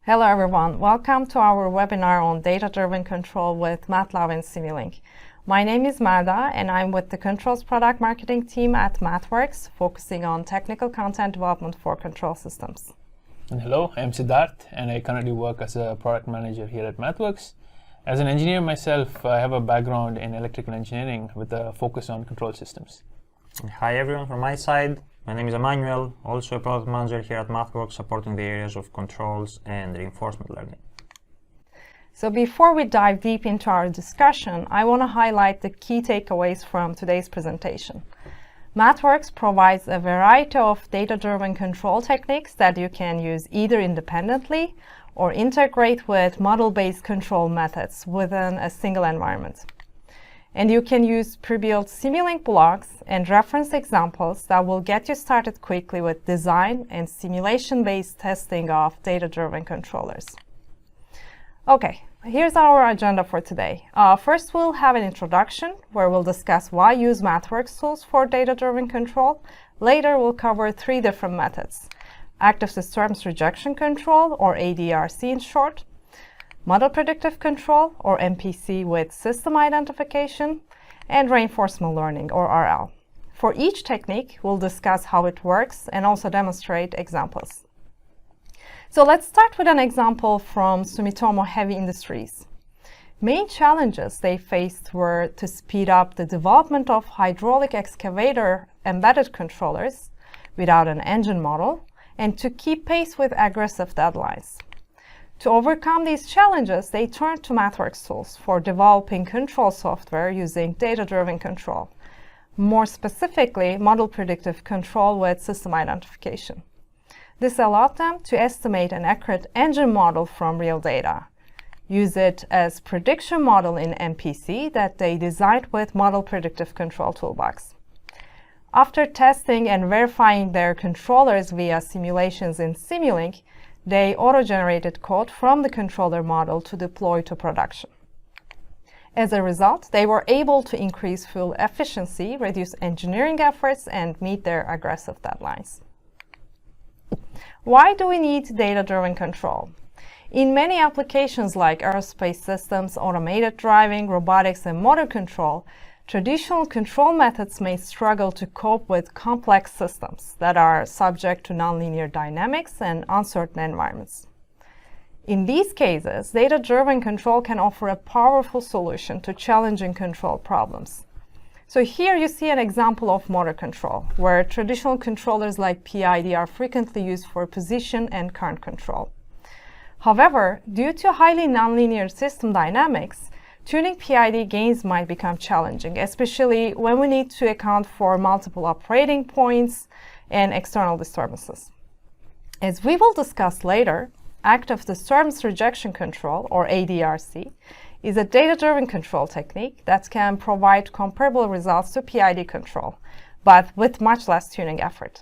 Hello everyone, welcome to our webinar on data-driven control with MATLAB and Simulink. My name is Mada and I'm with the Controls Product Marketing team at MathWorks, focusing on technical content development for control systems. And hello, I'm Siddharth and I currently work as a product manager here at MathWorks. As an engineer myself, I have a background in electrical engineering with a focus on control systems. Hi everyone from my side. My name is Emmanuel, also a product manager here at MathWorks, supporting the areas of controls and reinforcement learning. So before we dive deep into our discussion, I want to highlight the key takeaways from today's presentation. MathWorks provides a variety of data-driven control techniques that you can use either independently or integrate with model-based control methods within a single environment. And you can use pre-built Simulink blocks and reference examples that will get you started quickly with design and simulation-based testing of data-driven controllers. Okay, here's our agenda for today. First, we'll have an introduction where we'll discuss why use MathWorks tools for data-driven control. Later, we'll cover three different methods: active disturbance rejection control, or ADRC in short, model predictive control, or MPC with system identification, and reinforcement learning, or RL. For each technique, we'll discuss how it works and also demonstrate examples. So let's start with an example from Sumitomo Heavy Industries. Main challenges they faced were to speed up the development of hydraulic excavator embedded controllers without an engine model and to keep pace with aggressive deadlines. To overcome these challenges, they turned to MathWorks tools for developing control software using data-driven control, more specifically model predictive control with system identification. This allowed them to estimate an accurate engine model from real data, use it as prediction model in MPC that they designed with model predictive control toolbox. After testing and verifying their controllers via simulations in Simulink, they auto-generated code from the controller model to deploy to production. As a result, they were able to increase fuel efficiency, reduce engineering efforts, and meet their aggressive deadlines. Why do we need data-driven control? In many applications like aerospace systems, automated driving, robotics, and motor control, traditional control methods may struggle to cope with complex systems that are subject to nonlinear dynamics and uncertain environments. In these cases, data-driven control can offer a powerful solution to challenging control problems. So here you see an example of motor control, where traditional controllers like PID are frequently used for position and current control. However, due to highly nonlinear system dynamics, tuning PID gains might become challenging, especially when we need to account for multiple operating points and external disturbances. As we will discuss later, active disturbance rejection control, or ADRC, is a data-driven control technique that can provide comparable results to PID control, but with much less tuning effort.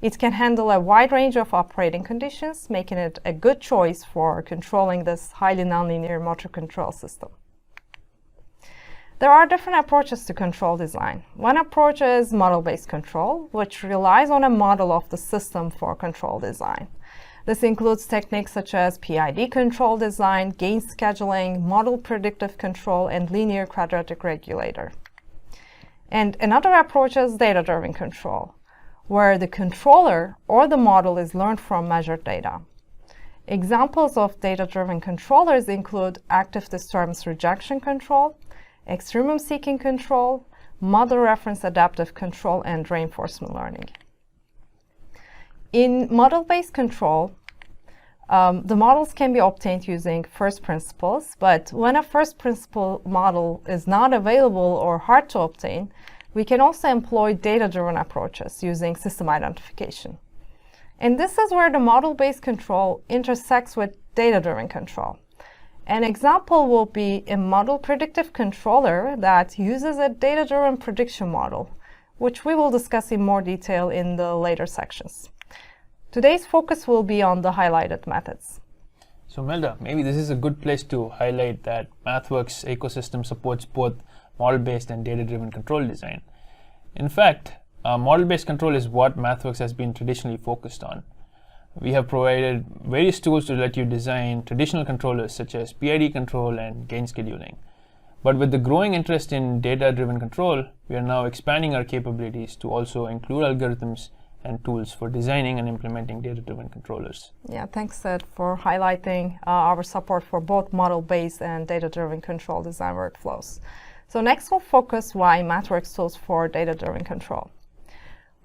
It can handle a wide range of operating conditions, making it a good choice for controlling this highly nonlinear motor control system. There are different approaches to control design. One approach is model-based control, which relies on a model of the system for control design. This includes techniques such as PID control design, gain scheduling, model predictive control, and linear quadratic regulator. And another approach is data-driven control, where the controller or the model is learned from measured data. Examples of data-driven controllers include active disturbance rejection control, extremum seeking control, model reference adaptive control, and reinforcement learning. In model-based control, the models can be obtained using first principles, but when a first principle model is not available or hard to obtain, we can also employ data-driven approaches using system identification. And this is where the model-based control intersects with data-driven control. An example will be a model predictive controller that uses a data-driven prediction model, which we will discuss in more detail in the later sections. Today's focus will be on the highlighted methods. So Melda, maybe this is a good place to highlight that MathWorks ecosystem supports both model-based and data-driven control design. In fact, model-based control is what MathWorks has been traditionally focused on. we have provided various tools to let you design traditional controllers such as PID control and gain scheduling. But with the growing interest in data-driven control, we are now expanding our capabilities to also include algorithms and tools for designing and implementing data-driven controllers. Yeah, thanks, Sid, for highlighting our support for both model-based and data-driven control design workflows. So next we'll focus why MathWorks tools for data-driven control.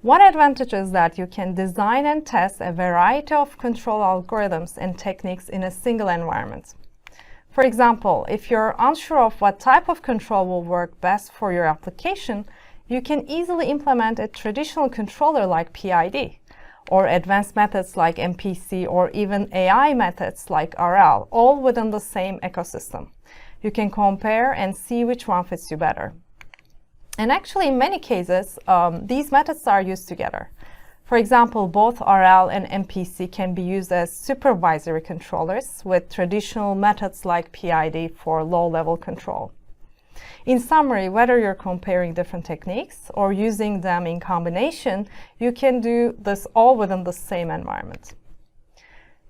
One advantage is that you can design and test a variety of control algorithms and techniques in a single environment. For example, if you're unsure of what type of control will work best for your application, you can easily implement a traditional controller like PID, or advanced methods like MPC, or even AI methods like RL, all within the same ecosystem. You can compare and see which one fits you better. And actually, in many cases, these methods are used together. For example, both RL and MPC can be used as supervisory controllers with traditional methods like PID for low-level control. In summary, whether you're comparing different techniques or using them in combination, you can do this all within the same environment.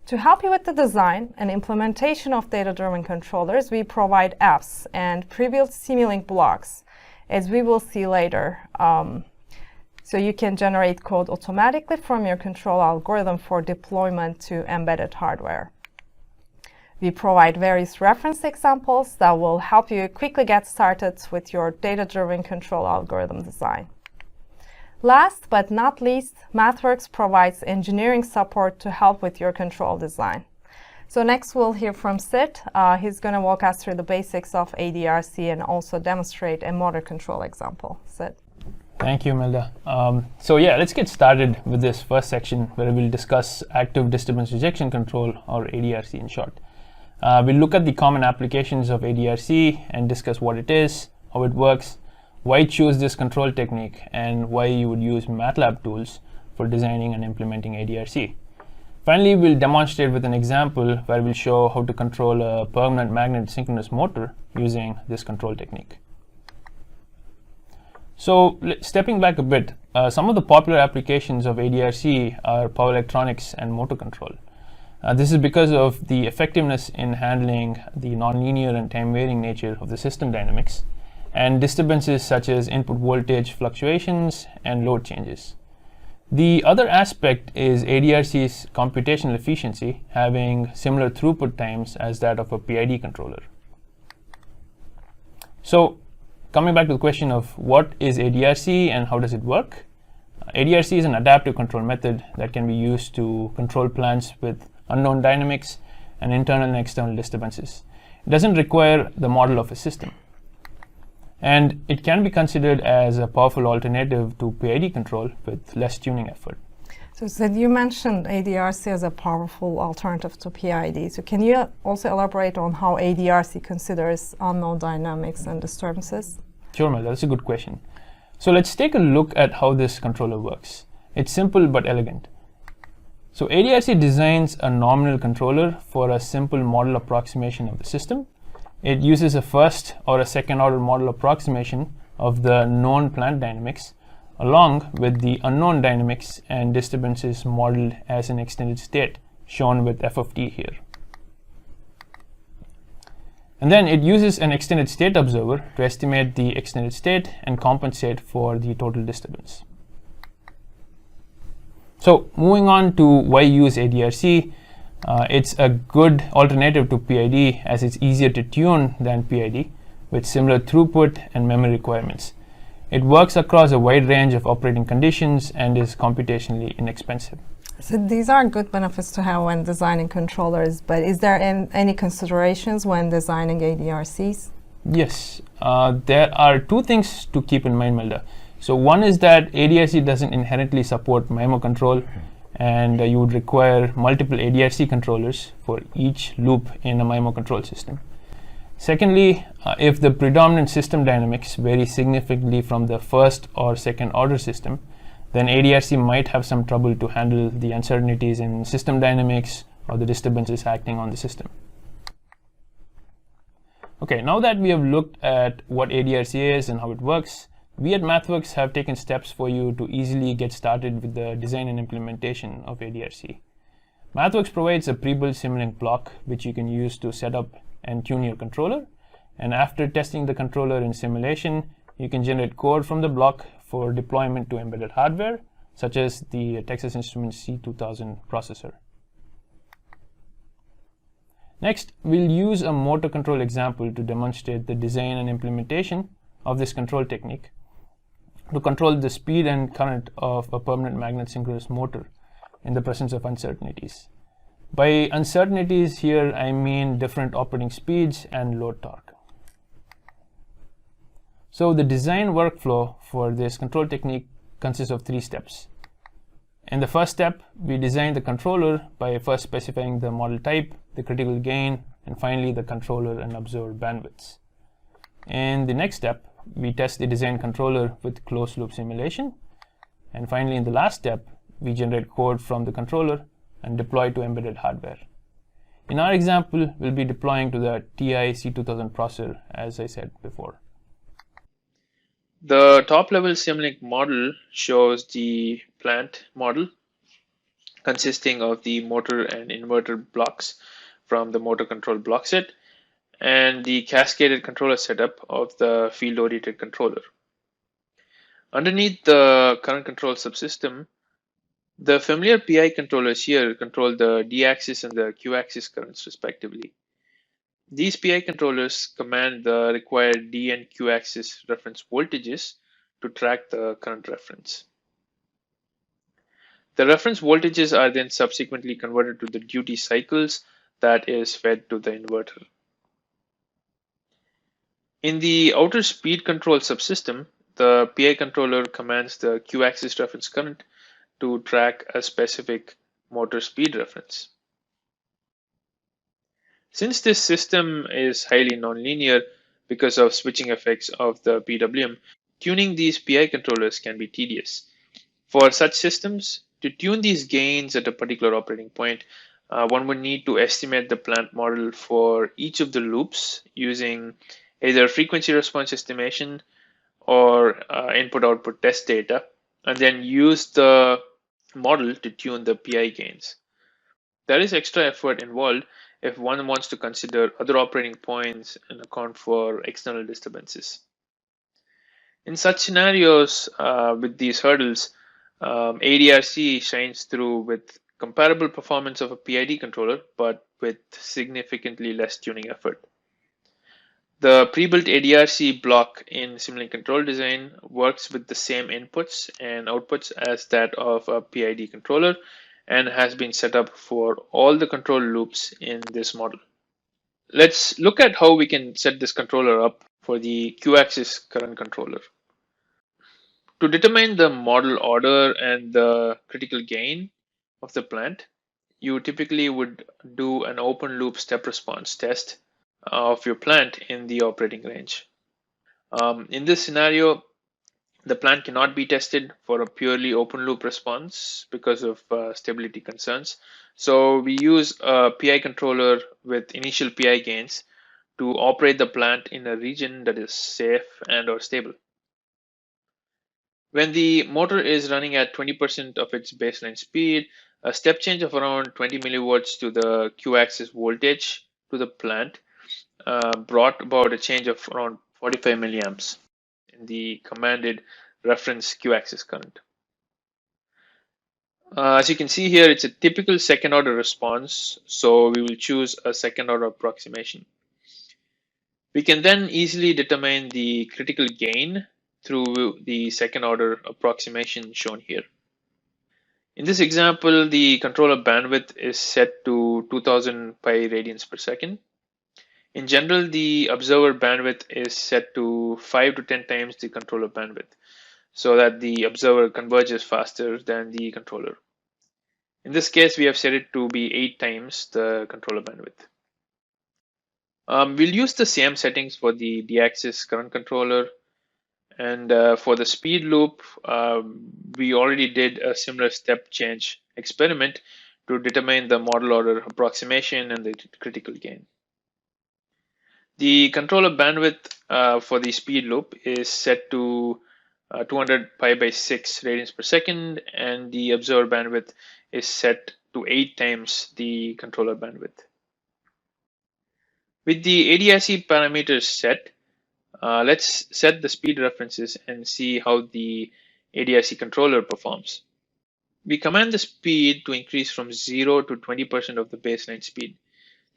To help you with the design and implementation of data-driven controllers, we provide apps and pre-built Simulink blocks, as we will see later. So you can generate code automatically from your control algorithm for deployment to embedded hardware. We provide various reference examples that will help you quickly get started with your data-driven control algorithm design. Last but not least, MathWorks provides engineering support to help with your control design. So next we'll hear from Sid. He's going to walk us through the basics of ADRC and also demonstrate a motor control example. Sid. Thank you, Melda. So yeah, let's get started with this first section where we'll discuss active disturbance rejection control, or ADRC in short. We'll look at the common applications of ADRC and discuss what it is, how it works, why choose this control technique, and why you would use MATLAB tools for designing and implementing ADRC. Finally, we'll demonstrate with an example where we'll show how to control a permanent magnet synchronous motor using this control technique. So, stepping back a bit, some of the popular applications of ADRC are power electronics and motor control. This is because of the effectiveness in handling the nonlinear and time-varying nature of the system dynamics, and disturbances such as input voltage fluctuations and load changes. The other aspect is ADRC's computational efficiency, having similar throughput times as that of a PID controller. So, coming back to the question of what is ADRC and how does it work? ADRC is an adaptive control method that can be used to control plants with unknown dynamics and internal and external disturbances. It doesn't require the model of a system. And it can be considered as a powerful alternative to PID control with less tuning effort. So Sid, you mentioned ADRC as a powerful alternative to PID. So can you also elaborate on how ADRC considers unknown dynamics and disturbances? Sure, Mel, that's a good question. So let's take a look at how this controller works. It's simple but elegant. So ADRC designs a nominal controller for a simple model approximation of the system. It uses a first or a second order model approximation of the known plant dynamics along with the unknown dynamics and disturbances modeled as an extended state, shown with f of t here. And then it uses an extended state observer to estimate the extended state and compensate for the total disturbance. So moving on to why use ADRC, it's a good alternative to PID as it's easier to tune than PID with similar throughput and memory requirements. It works across a wide range of operating conditions and is computationally inexpensive. So these are good benefits to have when designing controllers, but is there any considerations when designing ADRCs? Yes, there are two things to keep in mind, Melda. So one is that ADRC doesn't inherently support MIMO control, and you would require multiple ADRC controllers for each loop in a MIMO control system. Secondly, if the predominant system dynamics vary significantly from the first or second order system, then ADRC might have some trouble to handle the uncertainties in system dynamics or the disturbances acting on the system. Okay, now that we have looked at what ADRC is and how it works, we at MathWorks have taken steps for you to easily get started with the design and implementation of ADRC. MathWorks provides a pre-built Simulink block which you can use to set up and tune your controller. And after testing the controller in simulation, you can generate code from the block for deployment to embedded hardware, such as the Texas Instruments C2000 processor. Next, we'll use a motor control example to demonstrate the design and implementation of this control technique to control the speed and current of a permanent magnet synchronous motor in the presence of uncertainties. By uncertainties here, I mean different operating speeds and load torque. So the design workflow for this control technique consists of 3 steps. In the first step, we design the controller by first specifying the model type, the critical gain, and finally the controller and observer bandwidths. In the next step, we test the design controller with closed loop simulation. And finally, in the last step, we generate code from the controller and deploy to embedded hardware. In our example, we'll be deploying to the TI C2000 processor, as I said before. The top-level Simulink model shows the plant model consisting of the motor and inverter blocks from the motor control block set and the cascaded controller setup of the field-oriented controller. Underneath the current control subsystem, the familiar PI controllers here control the D-axis and the Q-axis currents respectively. These PI controllers command the required D and Q-axis reference voltages to track the current reference. The reference voltages are then subsequently converted to the duty cycles that is fed to the inverter. In the outer speed control subsystem, the PI controller commands the Q-axis reference current to track a specific motor speed reference. Since this system is highly nonlinear because of switching effects of the PWM, tuning these PI controllers can be tedious. For such systems, to tune these gains at a particular operating point, one would need to estimate the plant model for each of the loops using either frequency response estimation or input-output test data, and then use the model to tune the PI gains. There is extra effort involved if one wants to consider other operating points and account for external disturbances. In such scenarios with these hurdles, ADRC shines through with comparable performance of a PID controller, but with significantly less tuning effort. The pre-built ADRC block in Simulink control design works with the same inputs and outputs as that of a PID controller and has been set up for all the control loops in this model. Let's look at how we can set this controller up for the Q-axis current controller. To determine the model order and the critical gain of the plant, you typically would do an open loop step response test of your plant in the operating range. In this scenario, the plant cannot be tested for a purely open loop response because of stability concerns. So we use a PI controller with initial PI gains to operate the plant in a region that is safe and or stable. When the motor is running at 20% of its baseline speed, a step change of around 20 millivolts to the Q-axis voltage to the plant brought about a change of around 45 milliamps in the commanded reference Q-axis current. As you can see here, it's a typical second order response, so we will choose a second order approximation. We can then easily determine the critical gain through the second order approximation shown here. In this example, the controller bandwidth is set to 2000 pi radians per second. In general, the observer bandwidth is set to 5 to 10 times the controller bandwidth, so that the observer converges faster than the controller. In this case, we have set it to be 8 times the controller bandwidth. We'll use the same settings for the D-axis current controller, and for the speed loop, we already did a similar step change experiment to determine the model order approximation and the critical gain. The controller bandwidth for the speed loop is set to 200 pi by 6 radians per second, and the observer bandwidth is set to 8 times the controller bandwidth. With the ADRC parameters set, let's set the speed references and see how the ADRC controller performs. We command the speed to increase from 0 to 20% of the baseline speed,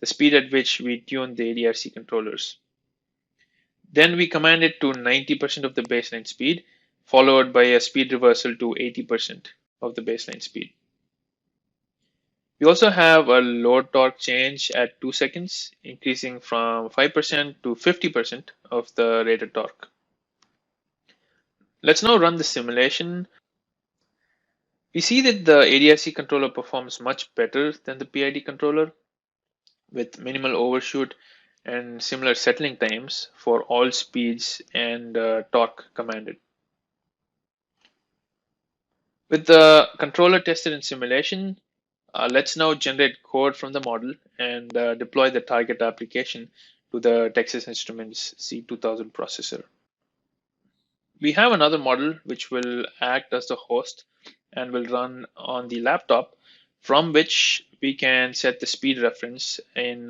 the speed at which we tune the ADRC controllers. Then we command it to 90% of the baseline speed, followed by a speed reversal to 80% of the baseline speed. We also have a load torque change at 2 seconds, increasing from 5% to 50% of the rated torque. Let's now run the simulation. We see that the ADRC controller performs much better than the PID controller, with minimal overshoot and similar settling times for all speeds and torque commanded. With the controller tested in simulation, let's now generate code from the model and deploy the target application to the Texas Instruments C2000 processor. We have another model which will act as the host and will run on the laptop, from which we can set the speed reference in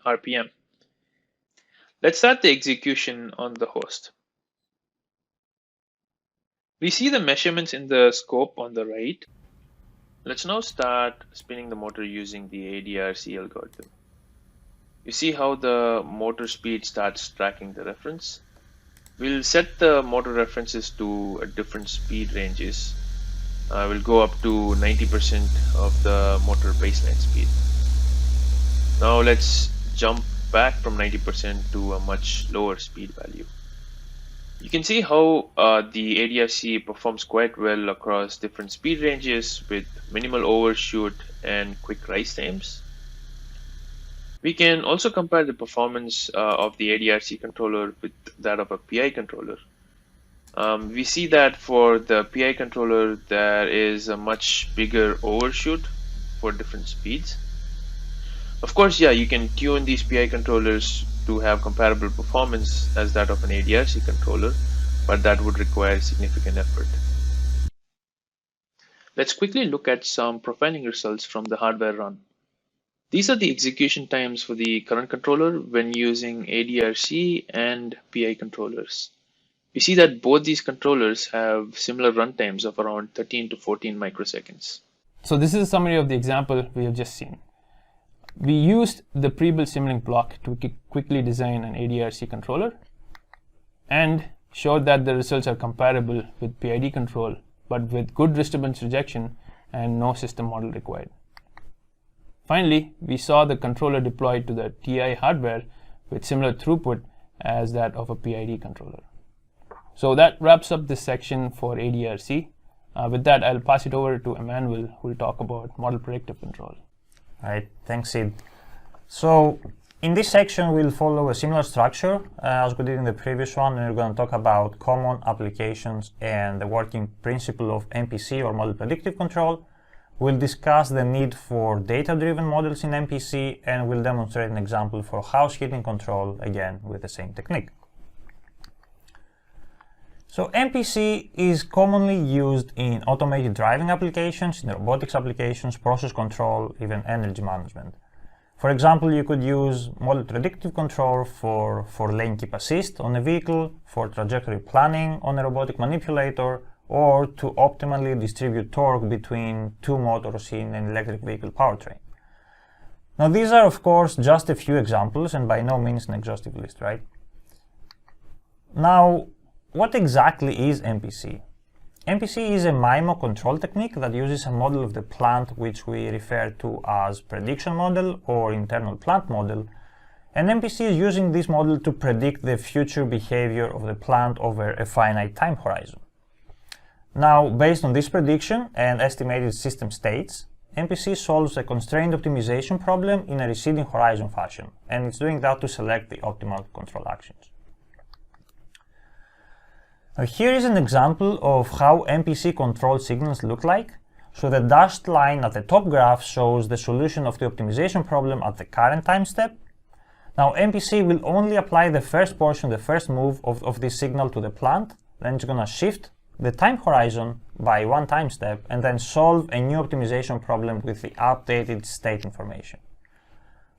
RPM. Let's start the execution on the host. We see the measurements in the scope on the right. Let's now start spinning the motor using the ADRC algorithm. You see how the motor speed starts tracking the reference. We'll set the motor references to different speed ranges. We'll go up to 90% of the motor baseline speed. Now let's jump back from 90% to a much lower speed value. You can see how the ADRC performs quite well across different speed ranges with minimal overshoot and quick rise times. We can also compare the performance of the ADRC controller with that of a PI controller. We see that for the PI controller, there is a much bigger overshoot for different speeds. Of course, yeah, you can tune these PI controllers to have comparable performance as that of an ADRC controller, but that would require significant effort. Let's quickly look at some profiling results from the hardware run. These are the execution times for the current controller when using ADRC and PI controllers. We see that both these controllers have similar runtimes of around 13 to 14 microseconds. So this is a summary of the example we have just seen. We used the pre-built Simulink block to quickly design an ADRC controller and showed that the results are comparable with PID control, but with good disturbance rejection and no system model required. Finally, we saw the controller deployed to the TI hardware with similar throughput as that of a PID controller. So that wraps up this section for ADRC. With that, I'll pass it over to Emmanuel, who will talk about model predictive control. All right, thanks, Sid. So in this section, we'll follow a similar structure as we did in the previous one, and we're going to talk about common applications and the working principle of MPC, or model predictive control. We'll discuss the need for data-driven models in MPC, and we'll demonstrate an example for house heating control, again with the same technique. So MPC is commonly used in automated driving applications, in robotics applications, process control, even energy management. For example, you could use model predictive control for lane keep assist on a vehicle, for trajectory planning on a robotic manipulator, or to optimally distribute torque between two motors in an electric vehicle powertrain. Now, these are, of course, just a few examples and by no means an exhaustive list, right? Now, what exactly is MPC? MPC is a MIMO control technique that uses a model of the plant which we refer to as prediction model or internal plant model, and MPC is using this model to predict the future behavior of the plant over a finite time horizon. Now, based on this prediction and estimated system states, MPC solves a constrained optimization problem in a receding horizon fashion, and it's doing that to select the optimal control actions. Now, here is an example of how MPC control signals look like. So the dashed line at the top graph shows the solution of the optimization problem at the current time step. Now, MPC will only apply the first portion, the first move of this signal to the plant, then it's going to shift the time horizon by one time step and then solve a new optimization problem with the updated state information.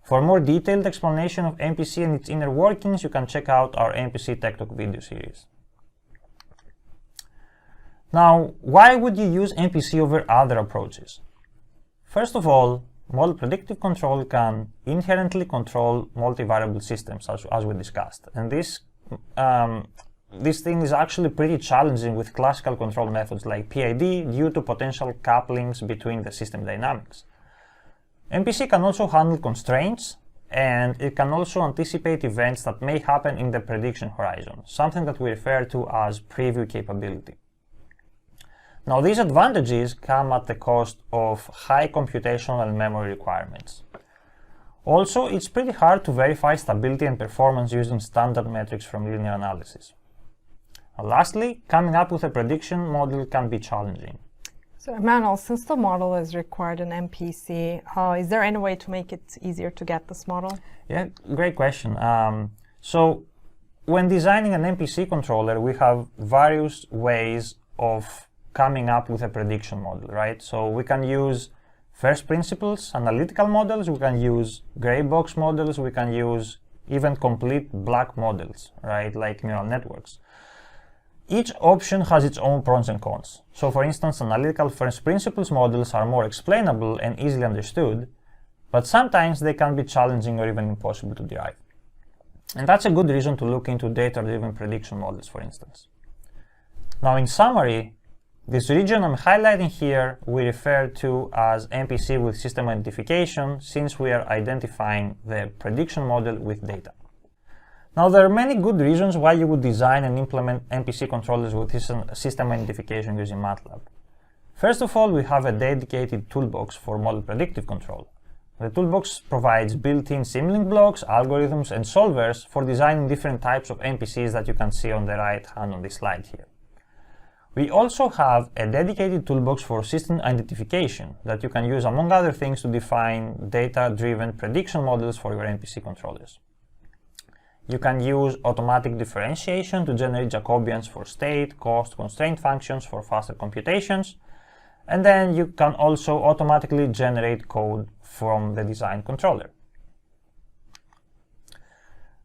For more detailed explanation of MPC and its inner workings, you can check out our MPC Tech Talk video series. Now, why would you use MPC over other approaches? First of all, model predictive control can inherently control multivariable systems, as we discussed. And this thing is actually pretty challenging with classical control methods like PID due to potential couplings between the system dynamics. MPC can also handle constraints, and it can also anticipate events that may happen in the prediction horizon, something that we refer to as preview capability. Now, these advantages come at the cost of high computational and memory requirements. Also, it's pretty hard to verify stability and performance using standard metrics from linear analysis. And lastly, coming up with a prediction model can be challenging. So, Emmanuel, since the model is required in MPC, is there any way to make it easier to get this model? Yeah, great question. So, when designing an MPC controller, we have various ways of coming up with a prediction model, right? So we can use first principles analytical models, we can use gray box models, we can use even complete black models, right, like neural networks. Each option has its own pros and cons. So for instance, analytical first principles models are more explainable and easily understood, but sometimes they can be challenging or even impossible to derive. And that's a good reason to look into data-driven prediction models, for instance. Now, in summary, this region I'm highlighting here we refer to as MPC with system identification, since we are identifying the prediction model with data. Now, there are many good reasons why you would design and implement MPC controllers with system identification using MATLAB. First of all, we have a dedicated toolbox for model predictive control. The toolbox provides built-in Simulink blocks, algorithms, and solvers for designing different types of MPCs that you can see on the right hand on this slide here. We also have a dedicated toolbox for system identification that you can use, among other things, to define data-driven prediction models for your MPC controllers. You can use automatic differentiation to generate Jacobians for state, cost, constraint functions for faster computations, and then you can also automatically generate code from the design controller.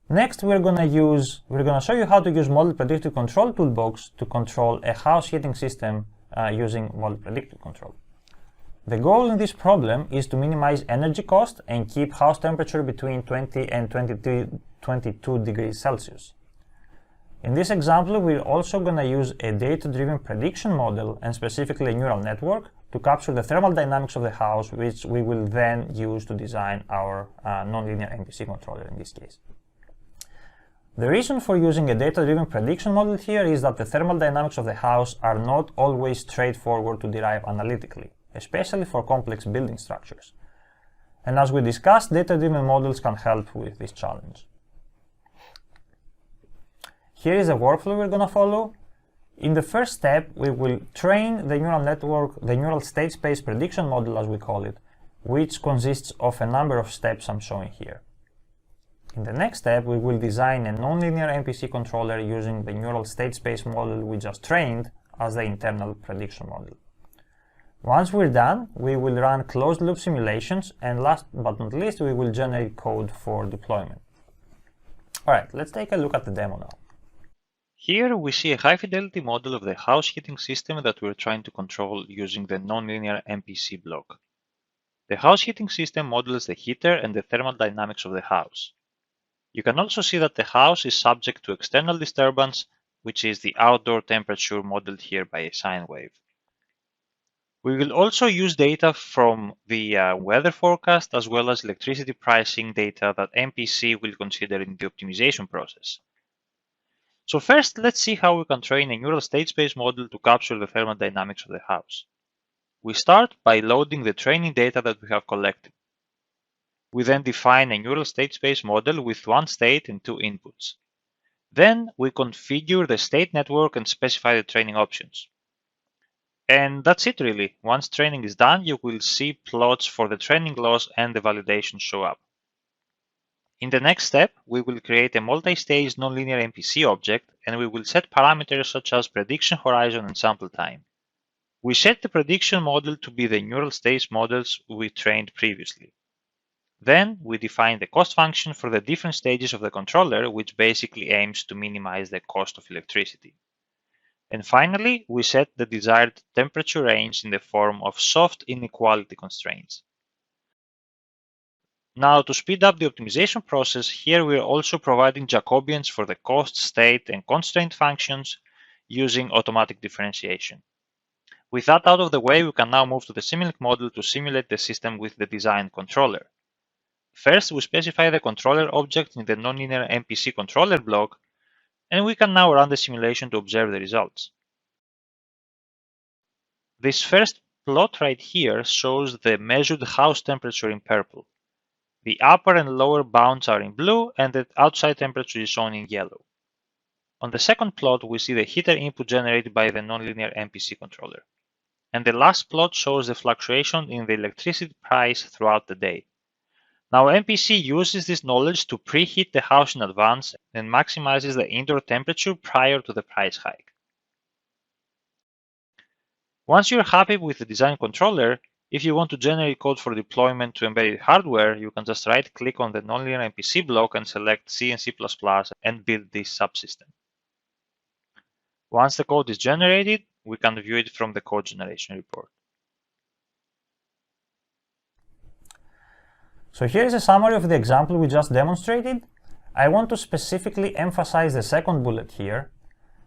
Next, we're going to show you how to use Model Predictive Control Toolbox to control a house heating system using Model Predictive Control. The goal in this problem is to minimize energy cost and keep house temperature between 20 and 22 degrees Celsius. In this example, we're also going to use a data-driven prediction model, and specifically a neural network, to capture the thermal dynamics of the house, which we will then use to design our nonlinear MPC controller in this case. The reason for using a data-driven prediction model here is that the thermal dynamics of the house are not always straightforward to derive analytically, especially for complex building structures. And as we discussed, data-driven models can help with this challenge. Here is the workflow we're going to follow. In the first step, we will train the neural network, the neural state space prediction model, as we call it, which consists of a number of steps I'm showing here. In the next step, we will design a nonlinear MPC controller using the neural state space model we just trained as the internal prediction model. Once we're done, we will run closed-loop simulations, and last but not least, we will generate code for deployment. All right, let's take a look at the demo now. Here we see a high-fidelity model of the house heating system that we're trying to control using the nonlinear MPC block. The house heating system models the heater and the thermal dynamics of the house. You can also see that the house is subject to external disturbance, which is the outdoor temperature modeled here by a sine wave. We will also use data from the weather forecast as well as electricity pricing data that MPC will consider in the optimization process. So first, let's see how we can train a neural state space model to capture the thermal dynamics of the house. We start by loading the training data that we have collected. We then define a neural state space model with one state and two inputs. Then we configure the state network and specify the training options. And that's it really. Once training is done, you will see plots for the training loss and the validation show up. In the next step, we will create a multi-stage nonlinear MPC object, and we will set parameters such as prediction horizon and sample time. We set the prediction model to be the neural stage models we trained previously. Then we define the cost function for the different stages of the controller, which basically aims to minimize the cost of electricity. And finally, we set the desired temperature range in the form of soft inequality constraints. Now, to speed up the optimization process, here we are also providing Jacobians for the cost, state, and constraint functions using automatic differentiation. With that out of the way, we can now move to the Simulink model to simulate the system with the designed controller. First, we specify the controller object in the nonlinear MPC controller block, and we can now run the simulation to observe the results. This first plot right here shows the measured house temperature in purple. The upper and lower bounds are in blue, and the outside temperature is shown in yellow. On the second plot, we see the heater input generated by the nonlinear MPC controller. And the last plot shows the fluctuation in the electricity price throughout the day. Now, MPC uses this knowledge to preheat the house in advance and maximizes the indoor temperature prior to the price hike. Once you're happy with the design controller, if you want to generate code for deployment to embedded hardware, you can just right-click on the nonlinear MPC block and select C and C++ and build this subsystem. Once the code is generated, we can view it from the code generation report. So here is a summary of the example we just demonstrated. I want to specifically emphasize the second bullet here.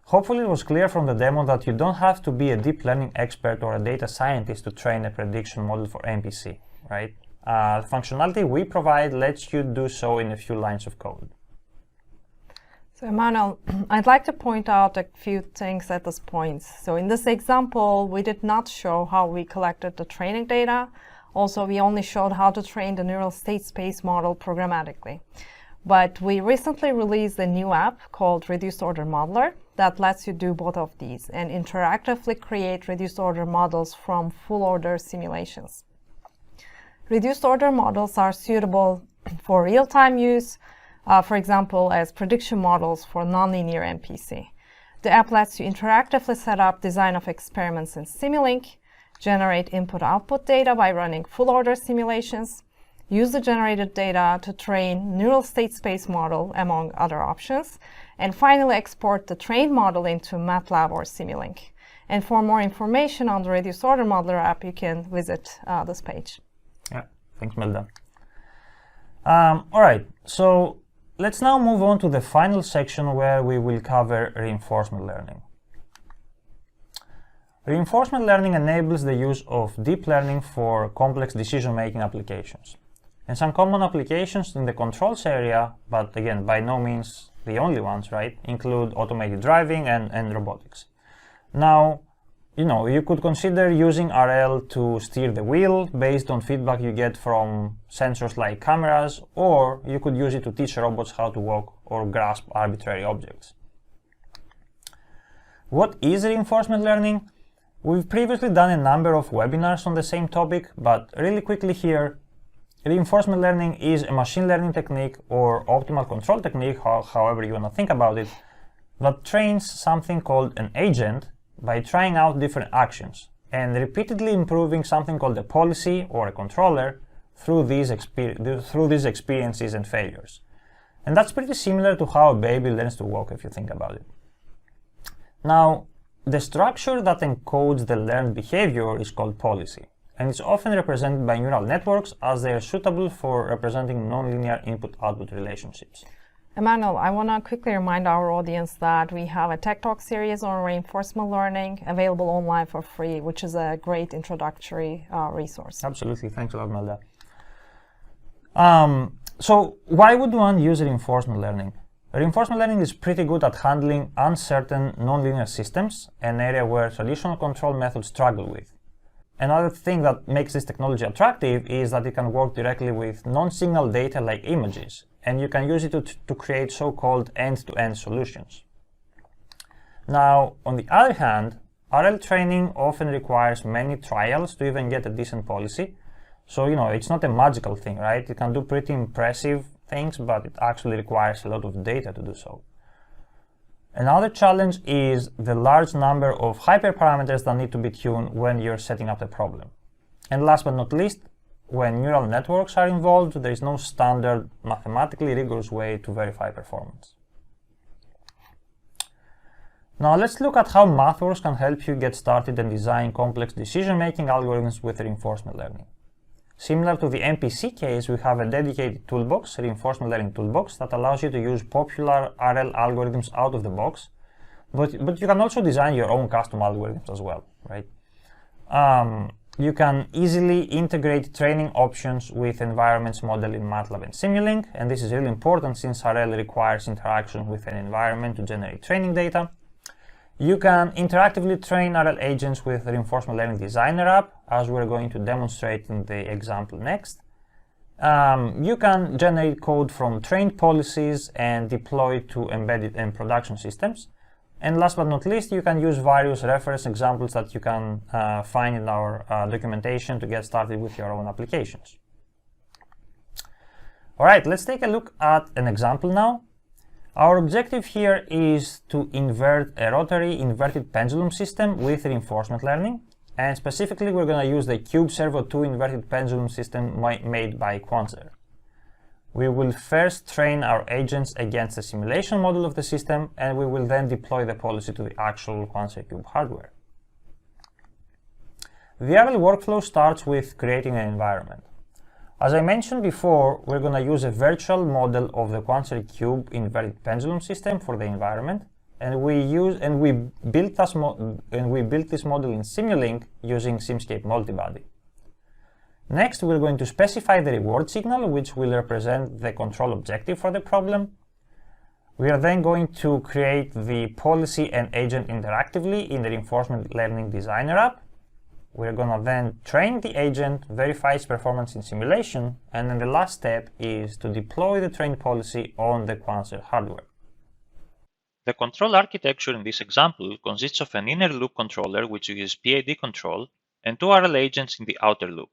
Hopefully it was clear from the demo that you don't have to be a deep learning expert or a data scientist to train a prediction model for MPC, right? The functionality we provide lets you do so in a few lines of code. So Emmanuel, I'd like to point out a few things at this point. So in this example, we did not show how we collected the training data. Also, we only showed how to train the neural state space model programmatically. But we recently released a new app called Reduced Order Modeler that lets you do both of these and interactively create reduced order models from full order simulations. Reduced order models are suitable for real-time use, for example, as prediction models for nonlinear MPC. The app lets you interactively set up design of experiments in Simulink, generate input-output data by running full-order simulations, use the generated data to train neural state space model, among other options, and finally export the trained model into MATLAB or Simulink. And for more information on the Reduced Order Modeler app, you can visit this page. Yeah, thanks, Melda. All right, so let's now move on to the final section where we will cover reinforcement learning. Reinforcement learning enables the use of deep learning for complex decision-making applications. And some common applications in the controls area, but again, by no means the only ones, right, include automated driving and robotics. Now, you could consider using RL to steer the wheel based on feedback you get from sensors like cameras, or you could use it to teach robots how to walk or grasp arbitrary objects. What is reinforcement learning? We've previously done a number of webinars on the same topic, but really quickly here, reinforcement learning is a machine learning technique or optimal control technique, however you want to think about it, that trains something called an agent by trying out different actions and repeatedly improving something called a policy or a controller through these experiences and failures. And that's pretty similar to how a baby learns to walk if you think about it. Now, the structure that encodes the learned behavior is called policy, and it's often represented by neural networks as they are suitable for representing nonlinear input-output relationships. Emmanuel, I want to quickly remind our audience that we have a Tech Talk series on reinforcement learning available online for free, which is a great introductory resource. Absolutely. Thanks a lot, Melda. So why would one use reinforcement learning? Reinforcement learning is pretty good at handling uncertain nonlinear systems, an area where traditional control methods struggle with. Another thing that makes this technology attractive is that it can work directly with non-signal data like images, and you can use it to create so-called end-to-end solutions. Now, on the other hand, RL training often requires many trials to even get a decent policy. So, it's not a magical thing, right? It can do pretty impressive things, but it actually requires a lot of data to do so. Another challenge is the large number of hyperparameters that need to be tuned when you're setting up the problem. And last but not least, when neural networks are involved, there is no standard mathematically rigorous way to verify performance. Now let's look at how MathWorks can help you get started and design complex decision-making algorithms with reinforcement learning. Similar to the MPC case, we have a dedicated toolbox, reinforcement learning toolbox, that allows you to use popular RL algorithms out of the box, but you can also design your own custom algorithms as well, right? You can easily integrate training options with environments modeled in MATLAB and Simulink, and this is really important since RL requires interaction with an environment to generate training data. You can interactively train RL agents with the Reinforcement Learning Designer app, as we're going to demonstrate in the example next. You can generate code from trained policies and deploy to embedded and production systems. And last but not least, you can use various reference examples that you can find in our documentation to get started with your own applications. All right, let's take a look at an example now. Our objective here is to invert a rotary inverted pendulum system with reinforcement learning. And specifically, we're going to use the Cube Servo 2 inverted pendulum system made by Quanser. We will first train our agents against a simulation model of the system, and we will then deploy the policy to the actual Quanser Cube hardware. The RL workflow starts with creating an environment. As I mentioned before, we're going to use a virtual model of the Quanser Cube inverted pendulum system for the environment, and we built this model in Simulink using Simscape Multibody. Next, we're going to specify the reward signal, which will represent the control objective for the problem. We are then going to create the policy and agent interactively in the Reinforcement Learning Designer app. We're going to then train the agent, verify its performance in simulation, and then the last step is to deploy the trained policy on the Quanser hardware. The control architecture in this example consists of an inner loop controller which uses PID control and two RL agents in the outer loop.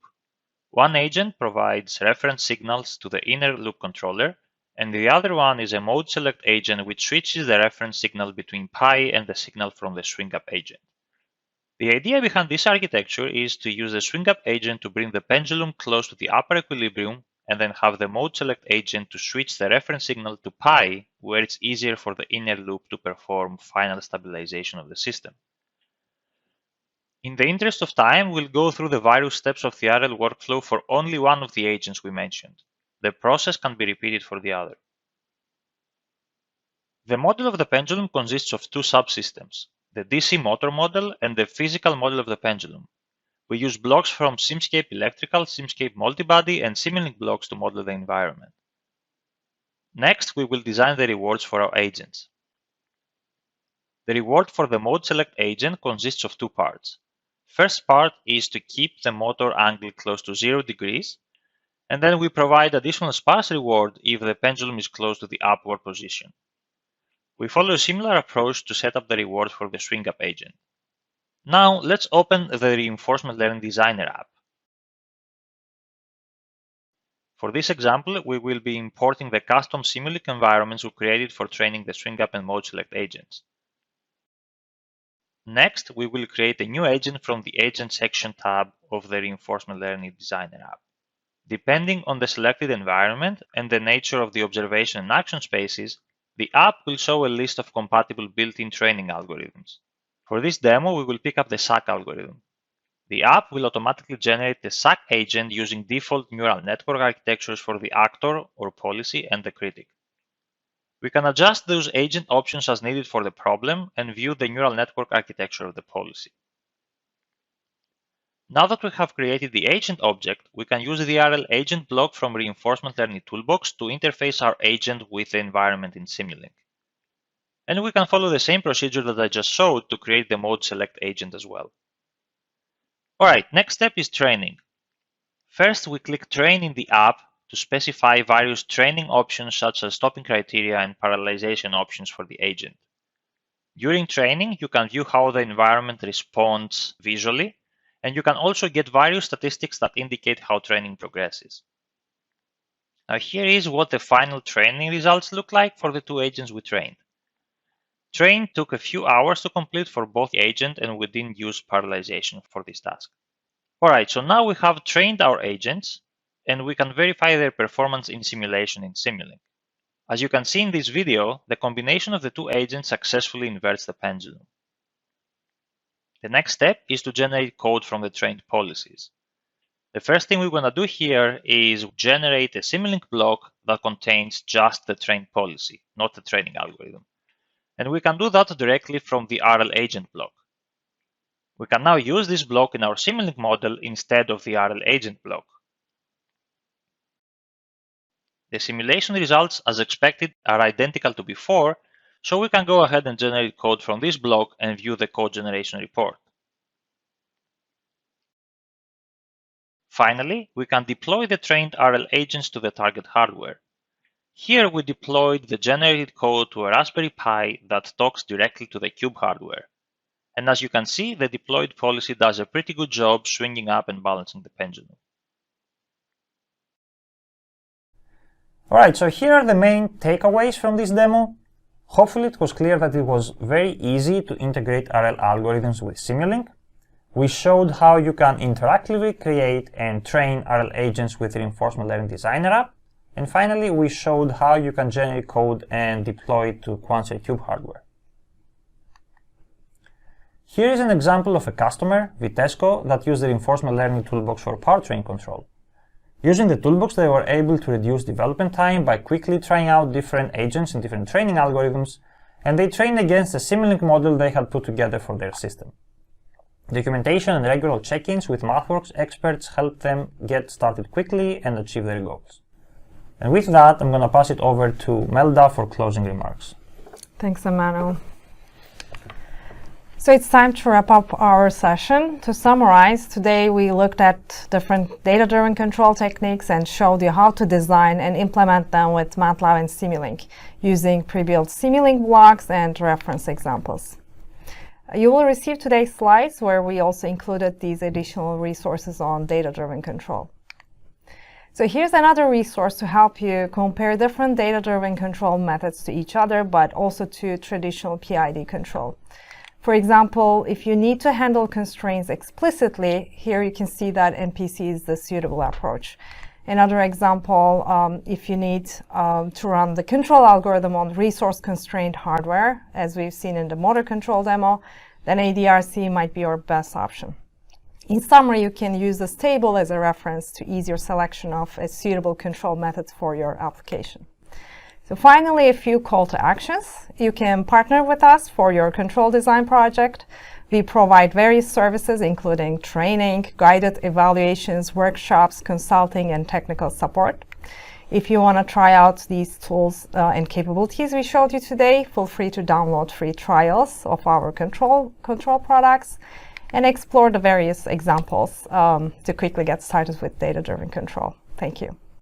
One agent provides reference signals to the inner loop controller, and the other one is a mode select agent which switches the reference signal between pi and the signal from the swing up agent. The idea behind this architecture is to use the swing up agent to bring the pendulum close to the upper equilibrium and then have the mode select agent to switch the reference signal to pi, where it's easier for the inner loop to perform final stabilization of the system. In the interest of time, we'll go through the various steps of the RL workflow for only one of the agents we mentioned. The process can be repeated for the other. The model of the pendulum consists of two subsystems, the DC motor model and the physical model of the pendulum. We use blocks from Simscape Electrical, Simscape Multibody, and Simulink blocks to model the environment. Next, we will design the rewards for our agents. The reward for the mode select agent consists of two parts. First part is to keep the motor angle close to 0 degrees, and then we provide additional sparse reward if the pendulum is close to the upward position. We follow a similar approach to set up the reward for the swing up agent. Now let's open the Reinforcement Learning Designer app. For this example, we will be importing the custom Simulink environments we created for training the swing up and mode select agents. Next, we will create a new agent from the Agent section tab of the Reinforcement Learning Designer app. Depending on the selected environment and the nature of the observation and action spaces, the app will show a list of compatible built-in training algorithms. For this demo, we will pick up the SAC algorithm. The app will automatically generate the SAC agent using default neural network architectures for the actor or policy and the critic. We can adjust those agent options as needed for the problem and view the neural network architecture of the policy. Now that we have created the agent object, we can use the RL agent block from Reinforcement Learning Toolbox to interface our agent with the environment in Simulink. And we can follow the same procedure that I just showed to create the mode select agent as well. Alright, next step is training. First, we click Train in the app to specify various training options such as stopping criteria and parallelization options for the agent. During training, you can view how the environment responds visually, and you can also get various statistics that indicate how training progresses. Now here is what the final training results look like for the two agents we trained. Train took a few hours to complete for both agent, and we didn't use parallelization for this task. Alright, so now we have trained our agents, and we can verify their performance in simulation in Simulink. As you can see in this video, the combination of the two agents successfully inverts the pendulum. The next step is to generate code from the trained policies. The first thing we want to do here is generate a Simulink block that contains just the trained policy, not the training algorithm. And we can do that directly from the RL agent block. We can now use this block in our Simulink model instead of the RL agent block. The simulation results, as expected, are identical to before, so we can go ahead and generate code from this block and view the code generation report. Finally, we can deploy the trained RL agents to the target hardware. Here we deployed the generated code to a Raspberry Pi that talks directly to the Cube hardware. And as you can see, the deployed policy does a pretty good job swinging up and balancing the pendulum. Alright, so here are the main takeaways from this demo. Hopefully it was clear that it was very easy to integrate RL algorithms with Simulink. We showed how you can interactively create and train RL agents with Reinforcement Learning Designer app. And finally, we showed how you can generate code and deploy it to Quantum Cube hardware. Here is an example of a customer, Vitesco, that used the Reinforcement Learning Toolbox for powertrain control. Using the toolbox, they were able to reduce development time by quickly trying out different agents and different training algorithms, and they trained against a Simulink model they had put together for their system. Documentation and regular check-ins with MathWorks experts helped them get started quickly and achieve their goals. And with that, I'm going to pass it over to Melda for closing remarks. Thanks, Emmanuel. So it's time to wrap up our session. To summarize, today we looked at different data-driven control techniques and showed you how to design and implement them with MATLAB and Simulink using pre-built Simulink blocks and reference examples. You will receive today's slides where we also included these additional resources on data-driven control. So here's another resource to help you compare different data-driven control methods to each other, but also to traditional PID control. For example, if you need to handle constraints explicitly, here you can see that MPC is the suitable approach. Another example, if you need to run the control algorithm on resource-constrained hardware, as we've seen in the motor control demo, then ADRC might be your best option. In summary, you can use this table as a reference to ease your selection of a suitable control method for your application. So finally, a few call to actions. You can partner with us for your control design project. We provide various services, including training, guided evaluations, workshops, consulting, and technical support. If you want to try out these tools and capabilities we showed you today, feel free to download free trials of our control products and explore the various examples to quickly get started with data-driven control. Thank you.